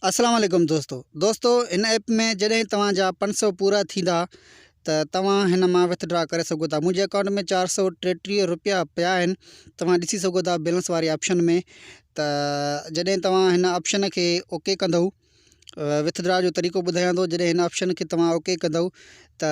अस्सलाम वालेकुम दोस्तों इन ऐप में जॾहिं तव्हांजा 500 पूरा थींदा त तव्हां हिन मां विथड्रा करे सघो था। मुंहिंजे अकाउंट में 433 रुपया पिया आहिनि। तव्हां ॾिसी सघो था बैलेंस वारे ऑप्शन में। त जॾहिं तव्हां हिन ऑप्शन खे ओके कंदव, विथड्रा जो तरीक़ो ॿुधायां थो। जॾहिं हिन ऑप्शन खे तव्हां ओके कंदव त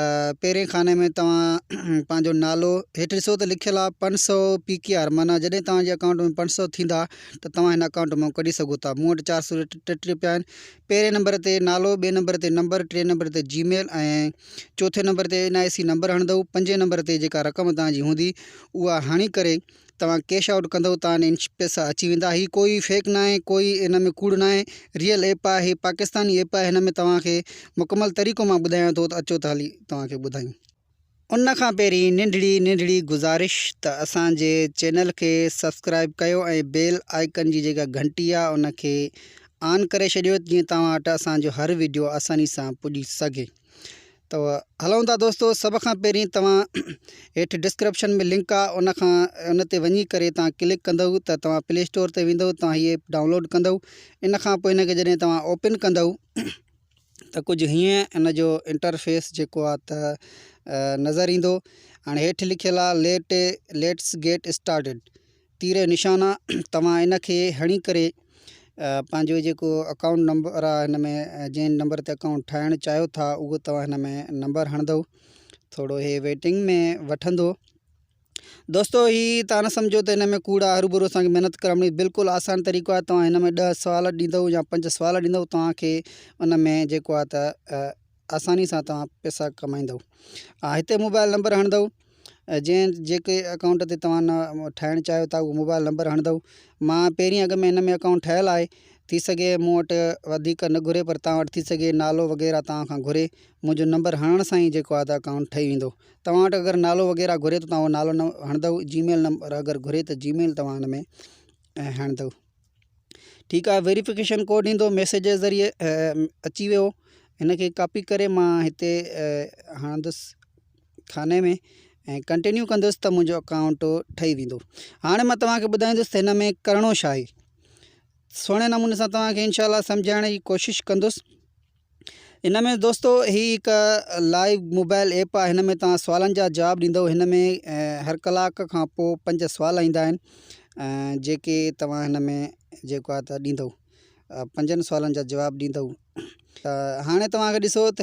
पहिरें खाने में तव्हां पंहिंजो नालो हेठि ॾिसो त लिखियलु आहे 500 PKR, माना जॾहिं तव्हांजे अकाउंट में 500 थींदा त तव्हां हिन अकाउंट मां कढी सघो था। मूं वटि 433 रुपया आहिनि। पहिरें नंबर ते नालो, ॿिए नंबर ते नंबर, टे नंबर ते जीमेल ऐं चौथे नंबर ते NIC नंबर हणंदव। पंजे नंबर ते जेका रक़म तव्हांजी हूंदी उहा हणी करे तव्हां कैश आउट कंदव, तव्हां पैसा अची वेंदा। हीअ कोई फेक न आहे, कोई इन में कूड़ न आहे, रियल ऐप आहे। हीअ पाकिस्तानी ऐप आहे। हिन में तव्हांखे मुकमल तरीक़ो मां ॿुधायां थो, त अचो त हली तव्हांखे ॿुधायूं। उन खां पहिरीं नंढड़ी गुज़ारिश त असांजे चैनल खे सब्सक्राइब कयो ऐं बेल आइकन जी जेका घंटी आहे उन खे ऑन करे छॾियो, जीअं तव्हां वटि असांजो हर वीडियो आसानी सां पुॼी सघे। तो हलूं था दोस्तों। सभ खां पहिरीं तव्हां हेठि डिस्क्रिप्शन में लिंक आहे, उन ते वञी करे तव्हां क्लिक कंदव त तव्हां प्ले स्टोर ते वेंदव, तव्हां हीअ ऐप डाउनलोड कंदव। इन खां पोइ हिन खे जॾहिं तव्हां ओपन कंदव त कुझु हीअं इन जो इंटरफेस जेको आहे त नज़र ईंदो। हाणे हेठि लिखियलु आहे लेट्स गेट स्टार्टेड, तीर जो निशान आहे। तव्हां इन खे हणी करे पंहिंजो जेको अकाउंट नंबर आहे, हिन में जंहिं नंबर ते अकाउंट ठाहिणु चाहियो था उहो तव्हां हिन में नंबर हणंदव। थोरो हे वेटिंग में वठंदो। दोस्तों ही तव्हां न सम्झो त हिन में कूड़ आहे, हरूभरू असांखे महिनत करणी। बिल्कुलु आसान तरीक़ो आहे। तव्हां हिन में 10 सवाल ॾींदव या 5 सवाल ॾींदव, तव्हांखे उन में जेको आहे त आसानी सां तव्हां पैसा कमाईंदव। हिते मोबाइल नंबर हणंदव। जेके अकाउंट ते तव्हां न ठाहिणु चाहियो था उहो मोबाइल नंबर हणंदव। मां पहिरीं अॻ में हिन में अकाउंट ठहियलु आहे। थी सघे मूं वटि वधीक न घुरे, पर तव्हां वटि थी सघे नालो वग़ैरह तव्हां खां घुरे। मुंहिंजो नंबर हणण सां ई जेको आहे त अकाउंट ठही वेंदो। तव्हां वटि अगरि नालो वग़ैरह घुरे त तव्हां उहो नालो न हणंदव। जीमेल नंबर अगरि घुरे त जीमेल तव्हां हिन में हणंदव। ठीकु आहे। वेरिफिकेशन कोड ईंदो मैसेज जे ज़रिए, अची वियो। हिन खे कॉपी करे मां हिते हणंदुसि खाने में ऐं कंटिन्यू कंदुसि त मुंहिंजो अकाउंट ठही वेंदो। हाणे मां तव्हांखे ॿुधाईंदुसि त हिन में करिणो छा आहे। सुहिणे नमूने सां तव्हांखे इंशाअल्लाह सम्झाइण जी कोशिशि कंदुसि। हिन में दोस्तों ही हिकु लाइव मोबाइल ऐप आहे। हिन में तव्हां सुवालनि जा जवाब ॾींदव। हिन में हर कलाक खां पोइ 5 सवाल ईंदा आहिनि, जेके तव्हां हिन में जेको आहे त ॾींदव। 5 सवालनि जा जवाब ॾींदव। त हाणे तव्हांखे ॾिसो त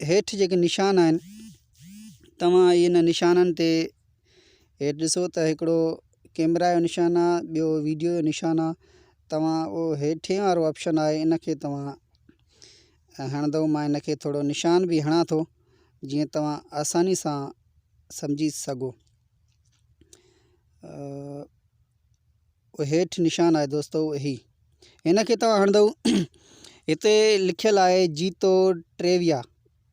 हेठि जेके निशान आहिनि, तव्हां इन निशाननि ते हेठि ॾिसो त हिकिड़ो कैमरा जो निशान आहे, ॿियो वीडियो जो निशान आहे। तव्हां उहो हेठि वारो ऑप्शन आहे, इन खे तव्हां हणंदव। मां इन खे थोरो निशान बि हणां थो, जीअं तव्हां आसानी सां सम्झी सघो। हेठि निशान आहे दोस्तों, हिन खे तव्हां हणंदव। हिते लिखियलु आहे जीतो ट्रेविया,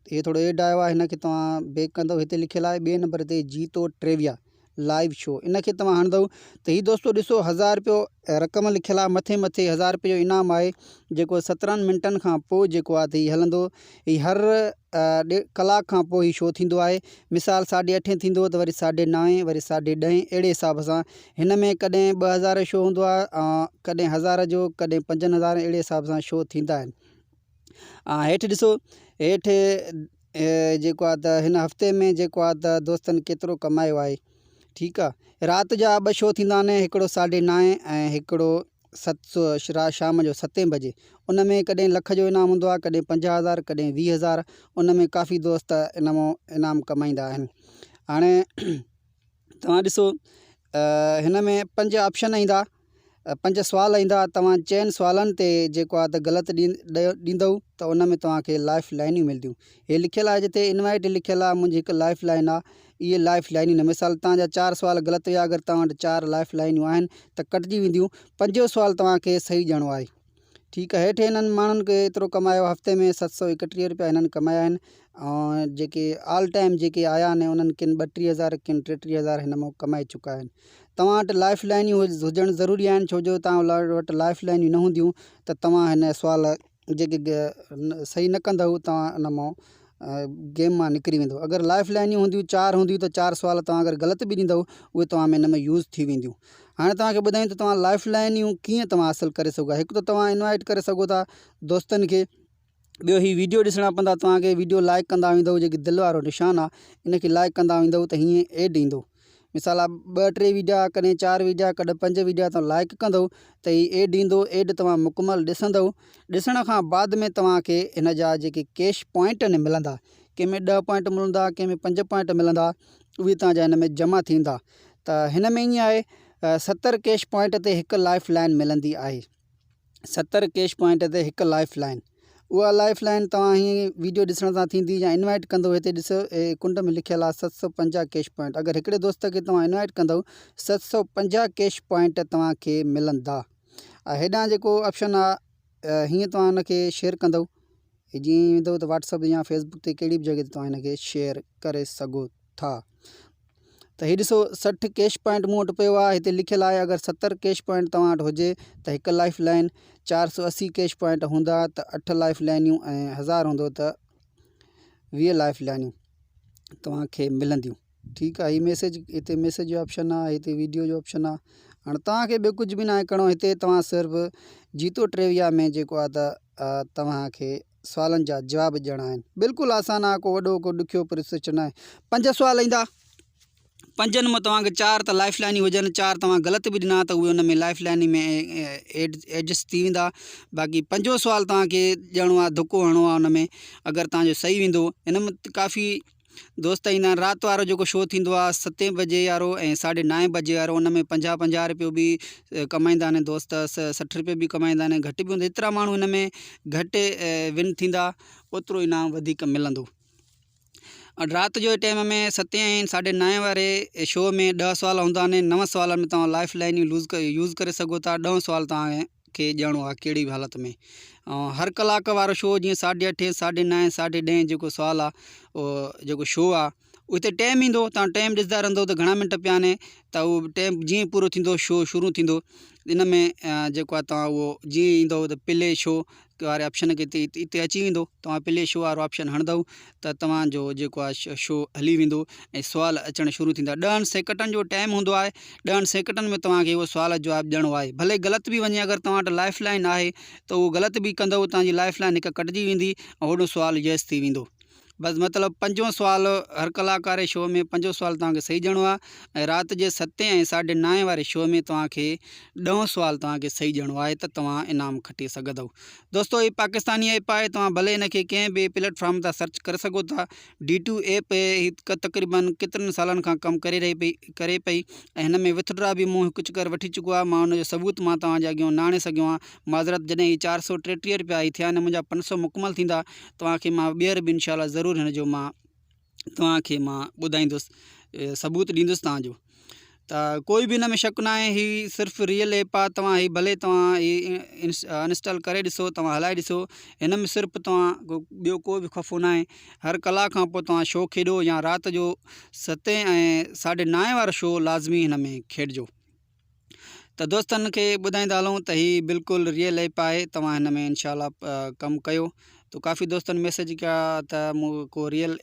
ये थोरो एड आयो आहे। हिन खे तव्हां बैक कंदव। हिते लिखियलु आहे ॿिए नंबर ते जीतो ट्रेविया लाइव शो, इन खे तव्हां हणंदव। त हीअ दोस्तों ॾिसो 1000 रुपयो रक़म लिखियलु आहे। मथे 1000 रुपये जो इनाम आहे, जेको 17 मिंटनि खां पोइ जेको आहे त हीअ हलंदो। हीअ हर कलाक खां पोइ हीअ शो थींदो आहे। मिसाल 8:30 थींदो त वरी 9:30, वरी 10:30, अहिड़े हिसाब सां। हिन में कॾहिं 2000 जो शो हूंदो आहे, कॾहिं 1000 जो, कॾहिं 5000, अहिड़े हिसाब सां शो थींदा आहिनि। हेठि ॾिसो, हेठि जेको आहे त हिन हफ़्ते में जेको आहे त दोस्तनि केतिरो कमायो आहे। ठीकु आहे। राति जा 2 शो थींदा आहिनि, हिकिड़ो 9:30 ऐं हिकिड़ो 7 शाम जो 7 बजे। उन में कॾहिं लख जो इनाम हूंदो आहे, कॾहिं 50,000, कॾहिं 20,000। उन में काफ़ी दोस्त इनाम कमाईंदा आहिनि। हाणे तव्हां ॾिसो, हिन में 5 ऑप्शन ईंदा, 5 सवाल ईंदा। तव्हां 4 सवालनि ते जेको आहे त ग़लति ॾींदव त उन में तव्हांखे लाइफ लाइनियूं मिलंदियूं। हे लिखियलु आहे जिते इनवाइट लिखियलु आहे, मुंहिंजी हिकु लाइफ लाइन आहे। इहे लाइफ लाइनियूं न, मिसाल तव्हांजा 4 सवाल ग़लति हुया, अगरि तव्हां वटि 4 लाइफ लाइनियूं आहिनि त कटिजी वेंदियूं। 5 सवाल तव्हांखे सही ॾियणो आहे। ठीकु आहे। हेठि हिननि माण्हुनि खे एतिरो कमायो, हफ़्ते में 731 रुपया हिननि कमाया आहिनि। ऐं जेके ऑल टाइम जेके आया आहिनि उन्हनि किन 32,000, किन 33,000 हिन मां कमाए चुका आहिनि। तव्हां वटि लाइफ लाइनियूं हुजणु ज़रूरी आहिनि, छो जो तव्हां वटि लाइफ लाइनियूं न हूंदियूं त तव्हां हिन सुवाल जेके सही न कंदव, तव्हां उन मां गेम मां निकिरी वेंदो। अगरि लाइफ लाइनियूं हूंदियूं 4 हूंदियूं त 4 सुवाल तव्हां अगरि ग़लति बि ॾींदव उहे तव्हां में हिन में यूज़ थी वेंदियूं। हाणे तव्हांखे ॿुधायूं त तव्हां लाइफ लाइनियूं कीअं तव्हां हासिलु करे सघो। हिकु त तव्हां इनवाइट करे सघो था दोस्तनि खे। ॿियो ही वीडियो ॾिसणा पवंदा तव्हांखे। वीडियो लाइक कंदा वेंदव, जेकी दिलि वारो निशान आहे इनखे लाइक कंदा वेंदव त हीअं एड ईंदो। मिसाल आहे 2-3 वीडिया, कॾहिं 4 वीडिया, कॾहिं 5 वीडिया तव्हां लाइक कंदव त हीअ एड ईंदो। एड तव्हां मुकमल ॾिसंदव। ॾिसण खां बाद में तव्हांखे इन जा जेके कैश पॉइंट आहिनि मिलंदा, कंहिंमें 10 पॉइंट मिलंदा, कंहिंमें 5 पॉइंट मिलंदा, उहे तव्हांजा हिन में जमा थींदा। त हिन में ईअं आहे 70 कैश पॉइंट ते हिकु लाइफ लाइन मिलंदी आहे। 70 कैश पॉइंट ते हिकु लाइफ लाइन। उहा लाइफ लाइन तव्हां हीअं वीडियो ॾिसण सां थींदी या इनवाइट कंदव। हिते ॾिसो कुंड में लिखियलु आहे 750 कैश पॉइंट। अगरि हिकिड़े दोस्त खे तव्हां इनवाइट कंदव 750 कैश पॉइंट तव्हांखे मिलंदा। हेॾां जेको ऑप्शन आहे हीअं तव्हां हिनखे शेयर कंदव। जीअं ईंदव त व्हाट्सअप या फेसबुक ते कहिड़ी बि जॻह ते तव्हां हिनखे शेयर करे सघो था। त हीअ ॾिसो 60 कैश पॉइंट मूं वटि पियो आहे। हिते लिखियलु आहे अगरि 70 कैश पॉइंट तव्हां वटि हुजे त हिकु लाइफ लाइन, 480 कैश पॉइंट हूंदा त 8 लाइफ लाइनियूं ऐं 1000 हूंदो त 20 लाइफ लाइनियूं तव्हांखे मिलंदियूं। ठीकु आहे। हीअ मैसेज, हिते मैसेज जो ऑप्शन आहे, हिते वीडियो जो ऑप्शन आहे। हाणे तव्हांखे ॿियो कुझु बि न आहे करिणो। हिते तव्हां सिर्फ़ु जीतो ट्रेविया में जेको आहे त तव्हांखे सुवालनि जा जवाब ॾियणा आहिनि। बिल्कुलु आसान आहे, को वॾो को ॾुखियो प्रोसेस न आहे। 5 सुवाल ईंदा, 5 में तव्हांखे 4 त लाइफ लाइनियूं हुजनि, 4 तव्हां ग़लति बि ॾिना त उहे हुन में लाइफ लाइन में एडजस्ट थी वेंदा। बाक़ी 5 सुवाल तव्हांखे ॾियणो आहे, धुको हणिणो आहे हुन में। अगरि तव्हांजो सही वेंदो, हिन में काफ़ी दोस्त ईंदा आहिनि। राति वारो जेको शो थींदो आहे 7 बजे वारो ऐं 9:30 बजे वारो, हुन में 50-50 रुपयो बि कमाईंदा आहिनि दोस्त, 60 रुपये बि कमाईंदा आहिनि। घटि बि हूंदा, एतिरा माण्हू हिन में घटि विन थींदा ओतिरो इनाम वधीक मिलंदो। राति जो टाइम में 7 ऐं 9:30 वारे शो में 10 सुवाल हूंदा आहिनि। 9 सुवालनि में तव्हां लाइफ लाइनियूं यूज़ करे सघो था। 10 सुवाल तव्हांखे ॾियणो आहे कहिड़ी बि हालत में। हर कलाक वारो शो जीअं 8:30, 9:30, 10:30 जेको सुवाल आहे उहो जेको शो आहे उते टाइम ईंदो। तव्हां टाइम ॾिसंदा रहंदो त घणा मिंट पिया आहिनि, त उहो टाइम जीअं पूरो थींदो शो शुरू थींदो। इन में जेको आहे तव्हां उहो जीअं ईंदव त प्ले शो वारे ऑप्शन खे हिते अची वेंदो। तव्हां प्ले शो वारो ऑप्शन हणंदव त तव्हांजो जेको आहे शो हली वेंदो ऐं सुवाल अचणु शुरू थींदा। 10 सेकंडनि जो टाइम हूंदो आहे। 10 सेकंडनि में तव्हांखे उहो सुवाल जवाबु ॾियणो आहे। भले ग़लति बि वञे, अगरि तव्हां वटि लाइफ लाइन आहे त उहो ग़लति बि कंदव, तव्हांजी लाइफ लाइन हिकु कटिजी वेंदी ऐं होॾो सुवाल यस थी वेंदो। बसि मतिलबु 5 सुवाल हर कलाक वारे शो में 5 सुवाल तव्हांखे सही ॾियणो आहे। ऐं राति जे 7 ऐं 9:30 वारे शो में तव्हांखे 10 सुवाल तव्हांखे सही ॾियणो आहे त तव्हां इनाम खटी सघंदव। दोस्तो हीअ पाकिस्तानी ऐप आहे। तव्हां भले हिनखे कंहिं बि प्लेटफॉर्म तां सर्च करे सघो था। D2 ऐप हिकु तक़रीबन केतिरनि सालनि खां कमु करे पई ऐं हिन में विथड्रा बि मूं कुझु कर वठी चुको आहे। मां हुनजो सबूत मां तव्हांजे अॻियां आणे सघियो आहियां। माज़रत, जॾहिं ही 433 रुपया ई थिया आहिनि, मुंहिंजा 500 मुकमल थींदा तव्हांखे मां ॿीहर बि इंशाल्लाह ज़रूरु हिन जो मां तव्हांखे ॿुधाईंदुसि, सबूत ॾींदुसि तव्हांजो। त कोई बि हिन में शक न आहे। ही सिर्फ़ु रियल ऐप आहे। तव्हां ही भले तव्हां इंस्टॉल करे ॾिसो, तव्हां हलाए ॾिसो। हिन में सिर्फ़ु तव्हां ॿियो को बि ख़फ़ो न आहे। हर कलाक खां पोइ तव्हां शो खेॾो या राति जो 7 ऐं 9:30 वारो शो लाज़मी हिन में खेॾिजो। त दोस्तनि खे ॿुधाईंदा हलूं त हीअ बिल्कुलु रियल ऐप आहे। तव्हां हिन में इंशाल्लाह कमु कयो। तो काफ़ी दोस्तनि मैसेज कया त मूं को रियल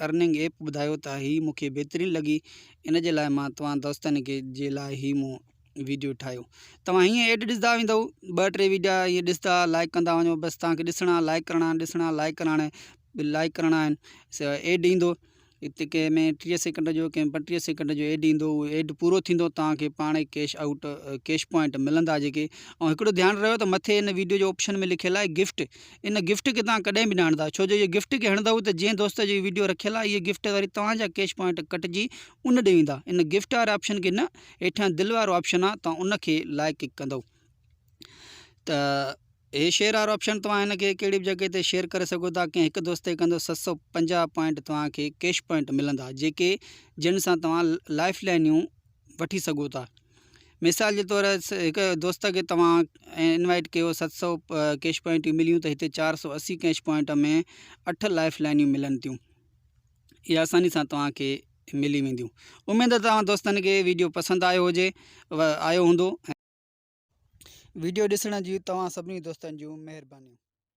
अर्निंग ऐप ॿुधायो त हीअ मूंखे बहितरीनु लॻी। इन जे लाइ मां तव्हां दोस्तनि खे जे लाइ हीअ मूं वीडियो ठाहियो। तव्हां हीअं एड ॾिसंदा वेंदव, 2-3 वीडिया हीअं ॾिसंदा, लाइक कंदा वञो। बसि तव्हांखे ॾिसणा, लाइक करणा, ॾिसणा, लाइक करणा आहिनि। एड ईंदो हिते, कंहिं में 30 सेकंड जो, कंहिं 35 सेकंड जो एड ईंदो। उहो एड पूरो थींदो तव्हांखे पाण ई कैश पॉइंट मिलंदा जेके। ऐं हिकिड़ो ध्यानु रहियो त मथे हिन वीडियो जो ऑप्शन में लिखियलु आहे गिफ्ट। इन गिफ्ट खे तव्हां कॾहिं बि न हणंदा, छो जो इहे गिफ्ट खे हणंदव त जीअं दोस्त जी वीडियो रखियलु आहे, इहे गिफ्ट वरी तव्हांजा कैश पॉइंट कटिजी उन ॾे वेंदा। इन गिफ्ट वारे ऑप्शन खे न, हेठां दिलि वारो ऑप्शन आहे, तव्हां उनखे लाइक कंदव त हे शेयर वारो ऑप्शन तव्हां हिनखे कहिड़ी बि जॻह ते शेयर करे सघो था। कंहिं हिकु दोस्त खे कंदो 750 पॉइंट तव्हांखे कैश पॉइंट मिलंदा, जेके जिन सां तव्हां लाइफ लाइनियूं वठी सघो था। मिसाल जे तौर हिकु दोस्त खे तव्हां इनवाइट कयो, 700 कैश पॉइंट मिलियूं त हिते 480 कैश पॉइंट में 8 लाइफ लाइनियूं मिलनि थियूं। इहा आसानी सां तव्हांखे मिली वेंदियूं। उमेद आहे तव्हां दोस्तनि खे वीडियो पसंदि आयो हूंदो। वीडियो ॾिसण जी तव्हां सभिनी दोस्तनि जूं महिरबानियूं।